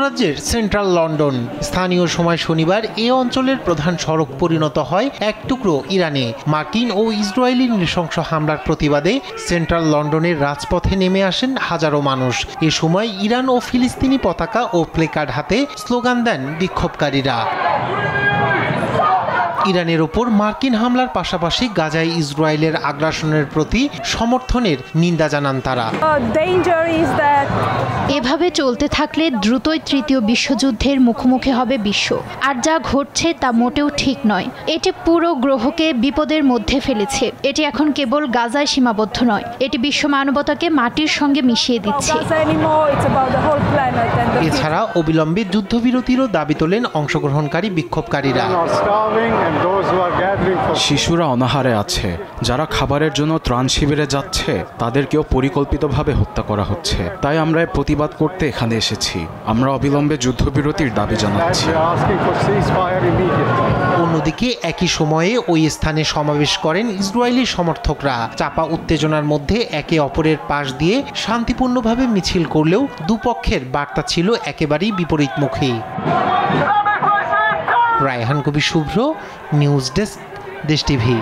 যুক্তরাজ্যের central London. স্থানীয় সময় শনিবার এ অঞ্চলের প্রধান সড়ক পরিণত হয় এক টুকরো ইরানে। মার্কিন ও ইসরায়েলি নৃশংস হামলার প্রতিবাদে সেন্ট্রাল লন্ডনের রাজপথে নেমে আসেন হাজারো মানুষ। এ সময় ইরান ও ফিলিস্তিনি পতাকা ও প্লেকার্ড হাতে স্লোগান দেন বিক্ষোভকারীরা। ইরানের ওপর মার্কিন হামলার পাশাপাশি গাজায় ইসরায়েলের আগ্রাসনের প্রতি সমর্থনের নিন্দা জানান তারা। এভাবে চলতে থাকলে দ্রুতই তৃতীয় বিশ্বযুদ্ধের মুখোমুখি হবে বিশ্ব। আর যা ঘটছে তা মোটেও ঠিক নয়। এটি পুরো গ্রহকে বিপদের মধ্যে ফেলেছে। এটি এখন কেবল গাজায় সীমাবদ্ধ নয়, এটি বিশ্ব মানবতাকে মাটির সঙ্গে মিশিয়ে দিচ্ছে। এছাড়া অবিলম্বে যুদ্ধবিরতিরও দাবি তোলেন অংশগ্রহণকারী বিক্ষোভকারীরা। শিশুরা অনাহারে আছে, যারা খাবারের জন্য ত্রাণ শিবিরে যাচ্ছে তাদেরকেও পরিকল্পিতভাবে হত্যা করা হচ্ছে। তাই আমরা প্রতিবাদ করতে এখানে এসেছি। আমরা অবিলম্বে যুদ্ধবিরতির দাবি জানাচ্ছি। অন্যদিকে একই সময়ে ওই স্থানে সমাবেশ করেন ইসরায়েলি সমর্থকরা। চাপা উত্তেজনার মধ্যে একে অপরের পাশ দিয়ে শান্তিপূর্ণভাবে মিছিল করলেও দুপক্ষের বার্তা ছিল একেবারেই বিপরীতমুখী। রায়হান কবির শুভ্র, নিউজ ডেস্ক, দেশ টিভি।